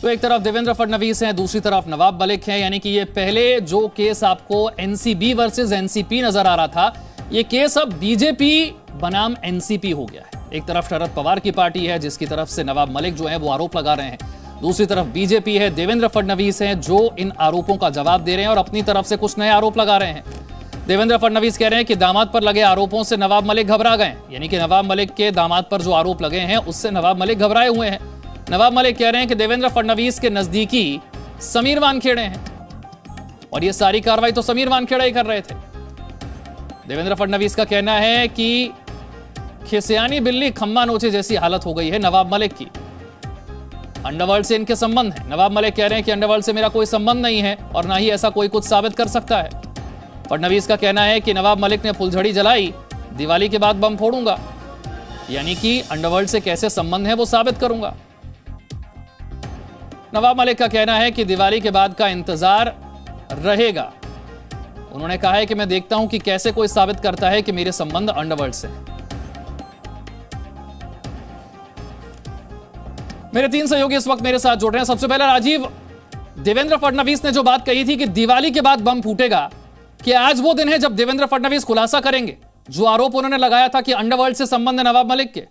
तो एक तरफ देवेंद्र फडणवीस हैं, दूसरी तरफ नवाब मलिक हैं, यानी कि ये पहले जो केस आपको एनसीबी वर्सेस एनसीपी नजर आ रहा था, ये केस अब बीजेपी बनाम एनसीपी हो गया है। एक तरफ शरद पवार की पार्टी है जिसकी तरफ से नवाब मलिक जो है वो आरोप लगा रहे हैं, दूसरी तरफ बीजेपी है, देवेंद्र फडणवीस हैं जो इन आरोपों का जवाब दे रहे हैं और अपनी तरफ से कुछ नए आरोप लगा रहे हैं। देवेंद्र फडणवीस कह रहे हैं कि दामाद पर लगे आरोपों से नवाब मलिक घबरा गए, यानी कि नवाब मलिक के दामाद पर जो आरोप लगे हैं उससे नवाब मलिक घबराए हुए हैं। नवाब मलिक कह रहे हैं कि देवेंद्र फडणवीस के नजदीकी समीर वानखेड़े हैं और ये सारी कार्रवाई तो समीर वानखेड़े ही कर रहे थे। देवेंद्र फडणवीस का कहना है कि खिसियानी बिल्ली खम्मा नोचे जैसी हालत हो गई है नवाब मलिक की। अंडरवर्ल्ड से इनके संबंध है। नवाब मलिक कह रहे हैं कि अंडरवर्ल्ड से मेरा कोई संबंध नहीं है और ना ही ऐसा कोई कुछ साबित कर सकता है। फडणवीस का कहना है कि नवाब मलिक ने फुलझड़ी जलाई, दिवाली के बाद बम फोड़ूंगा, यानी कि अंडरवर्ल्ड से कैसे संबंध है वो साबित करूंगा। नवाब मलिक का कहना है कि दिवाली के बाद का इंतजार रहेगा। उन्होंने कहा है कि मैं देखता हूं कि कैसे कोई साबित करता है कि मेरे संबंध अंडरवर्ल्ड से हैं। मेरे 3 सहयोगी इस वक्त मेरे साथ जुड़ रहे हैं। सबसे पहले राजीव, देवेंद्र फडणवीस ने जो बात कही थी कि दिवाली के बाद बम फूटेगा, कि आज वो दिन है जब देवेंद्र फडणवीस खुलासा करेंगे जो आरोप उन्होंने लगाया था कि अंडरवर्ल्ड से संबंध है नवाब मलिक के।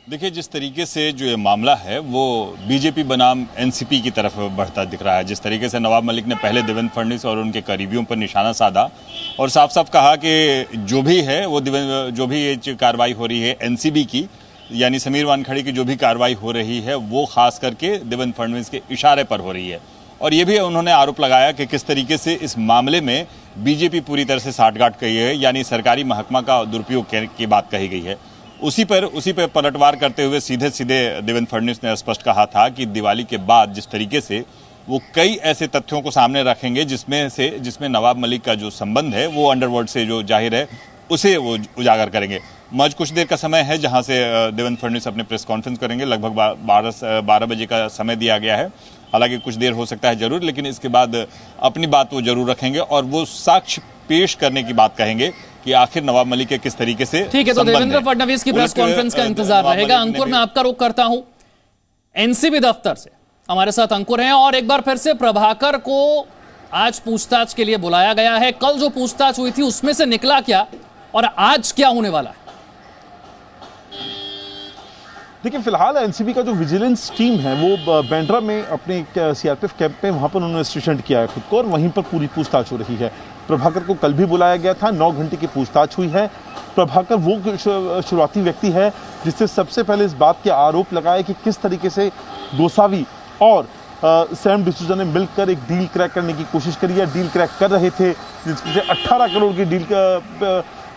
देखिए, जिस तरीके से जो ये मामला है वो बीजेपी बनाम एनसीपी की तरफ बढ़ता दिख रहा है। जिस तरीके से नवाब मलिक ने पहले देवेंद्र फडणवीस और उनके करीबियों पर निशाना साधा और साफ साफ कहा कि जो भी है वो जो भी ये कार्रवाई हो रही है एनसीबी की, यानी समीर वानखेड़े की जो भी कार्रवाई हो रही है वो खास करके देवेंद्र फडणवीस के इशारे पर हो रही है। और ये भी उन्होंने आरोप लगाया कि किस तरीके से इस मामले में बीजेपी पूरी तरह से साठगांठ कही है, यानी सरकारी महकमा का दुरुपयोग की बात कही गई है। उसी पर पलटवार करते हुए सीधे देवेंद्र फडणवीस ने स्पष्ट कहा था कि दिवाली के बाद जिस तरीके से वो कई ऐसे तथ्यों को सामने रखेंगे जिसमें नवाब मलिक का जो संबंध है वो अंडरवर्ल्ड से जो जाहिर है उसे वो उजागर करेंगे। महज कुछ देर का समय है जहां से देवेंद्र फडणवीस अपने प्रेस कॉन्फ्रेंस करेंगे। लगभग 12 बजे का समय दिया गया है। हालांकि कुछ देर हो सकता है जरूर, लेकिन इसके बाद अपनी बात वो जरूर रखेंगे और वो साक्ष्य पेश करने की बात कहेंगे कि आखिर नवाब मलिक के किस तरीके से। ठीक है, तो देवेंद्र फडणवीस की प्रेस कॉन्फ्रेंस का इंतजार रहेगा। अंकुर, मैं आपका रुख करता हूं एनसीबी दफ्तर से। हमारे साथ अंकुर हैं और एक बार फिर से प्रभाकर को आज पूछताछ के लिए बुलाया गया है। कल जो पूछताछ हुई थी उसमें से निकला क्या और आज क्या होने वाला है? देखिए, फिलहाल एनसीबी का जो विजिलेंस टीम है वो बांद्रा में अपने सीआरपीएफ कैंप में वहां पर उन्होंने स्टेशन किया है खुद को और वहीं पर पूरी पूछताछ हो रही है। प्रभाकर को कल भी बुलाया गया था, 9 घंटे की पूछताछ हुई है। प्रभाकर वो शुरुआती व्यक्ति है जिससे सबसे पहले इस बात के आरोप लगाए कि किस तरीके से गोसावी और सैम डिसूजा ने मिलकर एक डील क्रैक करने की कोशिश करी है, डील क्रैक कर रहे थे, जिसमें 18 करोड़ की डील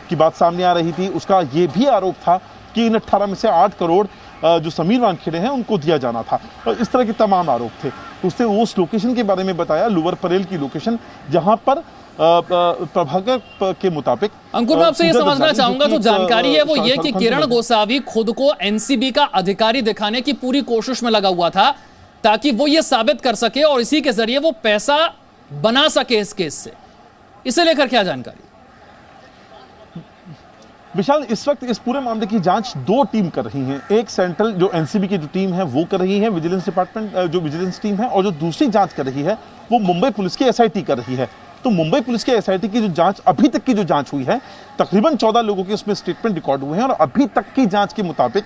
की बात सामने आ रही थी। उसका ये भी आरोप था कि इन 18 में से 8 करोड़ जो समीर वानखेड़े हैं उनको दिया जाना था और इस तरह के तमाम आरोप थे। उसने उस लोकेशन के बारे में बताया, लोअर परेल की लोकेशन, जहां पर प्रभाकर के मुताबिक। अंकुर, मैं आपसे ये समझना चाहूंगा, तो जानकारी है वो ये कि किरण गोसावी खुद को एनसीबी का अधिकारी दिखाने की पूरी कोशिश में लगा हुआ था ताकि वो ये साबित कर सके और इसी के जरिए वो पैसा बना सके इस केस से। इसे लेकर क्या जानकारी? विशाल, इस वक्त इस पूरे मामले की जांच 2 टीम कर रही हैं। एक सेंट्रल जो एनसीबी की जो टीम है वो कर रही है, विजिलेंस डिपार्टमेंट जो विजिलेंस टीम है, और जो दूसरी जांच कर रही है वो मुंबई पुलिस की एसआईटी कर रही है। तो मुंबई पुलिस की एसआईटी की जो जांच, अभी तक की जो जांच हुई है, तकरीबन 14 लोगों के उसमें स्टेटमेंट रिकॉर्ड हुए हैं और अभी तक की जांच के मुताबिक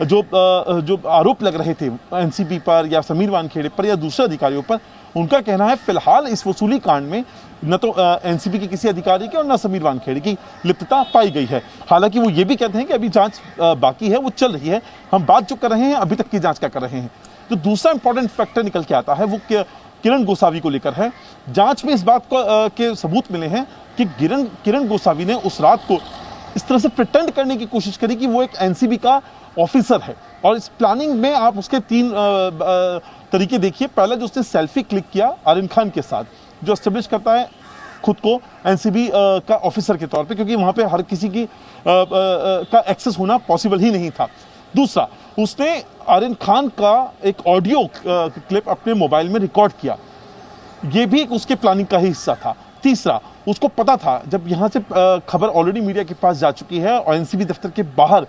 जो आरोप लग रहे थे एनसीबी पर या समीर वानखेड़े पर या दूसरे अधिकारियों पर, उनका कहना है फिलहाल इस वसूली कांड में न तो एनसीबी के किसी अधिकारी की और न समीर वानखेड़े की लिप्तता पाई गई है। हालांकि वो ये भी कहते हैं कि अभी जांच बाकी है, वो चल रही है, हम बात जो कर रहे हैं अभी तक की जांच का कर रहे हैं। तो दूसरा इंपॉर्टेंट फैक्टर निकल के आता है वो किरण गोसावी को लेकर है। जांच में इस बात के सबूत मिले हैं कि किरण गोसावी ने उस रात को इस तरह से प्रिटेंड करने की कोशिश करी कि वो एक एनसीबी का ऑफिसर है और इस प्लानिंग में आप उसके 3 तरीके देखिए। पहला, जो उसने सेल्फी क्लिक किया आर्यन खान के साथ, जो एस्टेब्लिश करता है खुद को एनसीबी का ऑफिसर के तौर पे, क्योंकि वहां पे हर किसी की का एक्सेस होना पॉसिबल ही नहीं था। दूसरा, उसने आर्यन खान का एक ऑडियो क्लिप अपने मोबाइल में रिकॉर्ड किया, ये भी उसके प्लानिंग का ही हिस्सा था। तीसरा, उसको पता था जब यहां से खबर ऑलरेडी मीडिया के पास जा चुकी है और एनसीबी दफ्तर के बाहर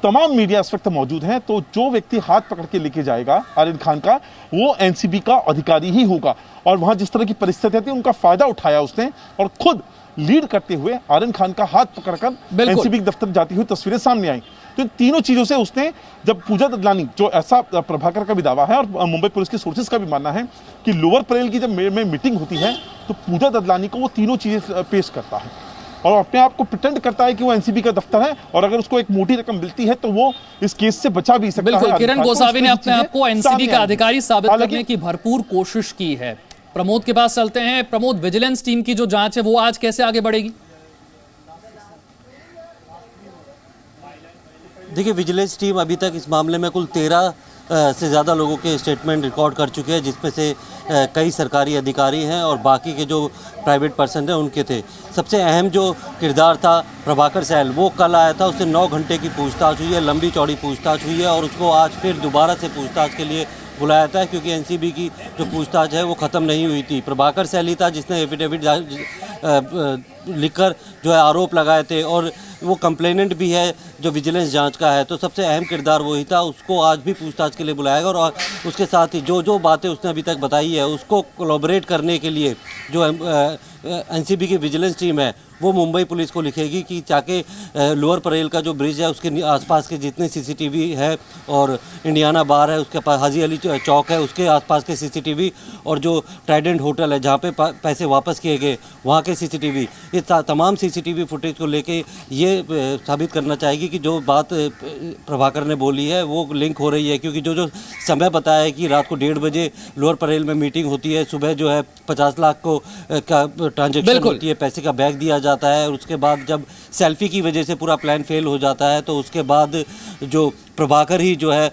तमाम मीडिया इस वक्त मौजूद हैं, तो जो व्यक्ति हाथ पकड़ के लेके जाएगा आर्यन खान का, वो एनसीबी का अधिकारी ही होगा। और वहां जिस तरह की परिस्थितियां थी उनका फायदा उठाया उसने और खुद लीड करते हुए आर्यन खान का हाथ पकड़कर एनसीबी के दफ्तर जाती हुई तस्वीरें सामने आई। तो इन तीनों चीजों से उसने, जब पूजा ददलानी, जो ऐसा प्रभाकर का भी दावा है और मुंबई पुलिस के सोर्सेज का भी मानना है कि लोअर परेल की जब में मीटिंग होती है तो पूजा ददलानी को वो तीनों चीजें पेश करता है और अपने आप को प्रिटेंड करता है कि वो एनसीबी का दफ्तर है, और अगर उसको एक मोटी रकम मिलती है तो वो इस केस से बचा भी सकता है। बिल्कुल, किरण गोसावी ने अपने आप को एनसीबी का अधिकारी साबित करने की भरपूर कोशिश की है। प्रमोद के पास चलते हैं। प्रमोद, विजिलेंस टीम की जो जांच है वो आज कैसे आगे बढ़ेगी? देखिए, विजिलेंस टीम अभी तक इस मामले में कुल 13 से ज़्यादा लोगों के स्टेटमेंट रिकॉर्ड कर चुके हैं, जिसमें से कई सरकारी अधिकारी हैं और बाकी के जो प्राइवेट पर्सन हैं उनके थे। सबसे अहम जो किरदार था प्रभाकर सहल, वो कल आया था, उससे 9 घंटे की पूछताछ हुई है, लंबी चौड़ी पूछताछ हुई है और उसको आज फिर दोबारा से पूछताछ के लिए बुलाया था, क्योंकि एनसीबी की जो पूछताछ है वो ख़त्म नहीं हुई थी। प्रभाकर सहल ही था जिसने एफिडेविट लिखकर जो है आरोप लगाए थे और वो कंप्लेनेंट भी है जो विजिलेंस जांच का है, तो सबसे अहम किरदार वही था। उसको आज भी पूछताछ के लिए बुलाएगा और उसके साथ ही जो बातें उसने अभी तक बताई है उसको कोलैबोरेट करने के लिए जो एनसीबी की विजिलेंस टीम है वो मुंबई पुलिस को लिखेगी कि चाके लोअर परेल का जो ब्रिज है उसके आसपास के जितने सीसीटीवी है और इंडियाना बार है उसके पास, हाजी अली चौक है उसके आसपास के सीसीटीवी और जो ट्राइडेंट होटल है जहाँ पे पैसे वापस किए गए वहाँ के सीसीटीवी, ये तमाम सीसीटीवी फुटेज को लेके ये साबित करना चाहेगी कि जो बात प्रभाकर ने बोली है वो लिंक हो रही है। क्योंकि जो समय बताया है कि रात को 1:30 बजे लोअर परेल में मीटिंग होती है, सुबह जो है 50 लाख को का ट्रांजेक्शन होती है, पैसे का बैग दिया जाता है और उसके बाद जब सेल्फी की वजह से पूरा प्लान फेल हो जाता है तो उसके बाद जो प्रभाकर ही जो है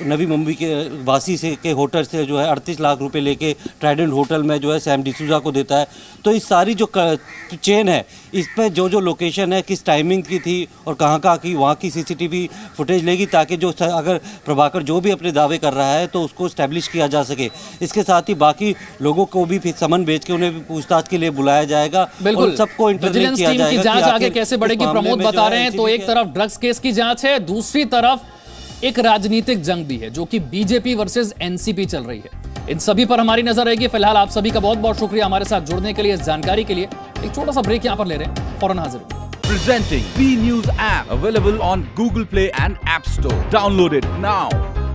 नवी मुंबई के वासी से के होटल से जो है 38 लाख रुपए लेके ट्राइडेंट होटल में जो है सैम डिसूजा को देता है। तो इस सारी जो चेन है इस पर जो लोकेशन है किस टाइमिंग की थी और कहाँ की वहाँ की सीसीटीवी फुटेज लेगी, ताकि जो अगर प्रभाकर जो भी अपने दावे कर रहा है तो उसको स्टैब्लिश किया जा सके। इसके साथ ही बाकी लोगों को भी फिर समन भेज के उन्हें भी पूछताछ के लिए बुलाया जाएगा। बिल्कुल, सबको इंटरव्यू किया जाएगा। जांच आगे कैसे बढ़ेगी प्रमोद बता रहे हैं। तो एक तरफ ड्रग्स केस की जांच है, दूसरी तरफ एक राजनीतिक जंग भी है जो कि बीजेपी वर्सेस एनसीपी चल रही है। इन सभी पर हमारी नजर रहेगी। फिलहाल आप सभी का बहुत बहुत शुक्रिया हमारे साथ जुड़ने के लिए, इस जानकारी के लिए। एक छोटा सा ब्रेक यहां पर ले रहे हैं, फौरन हाजिर। Presenting B News app available on Google Play and App Store. Download it now.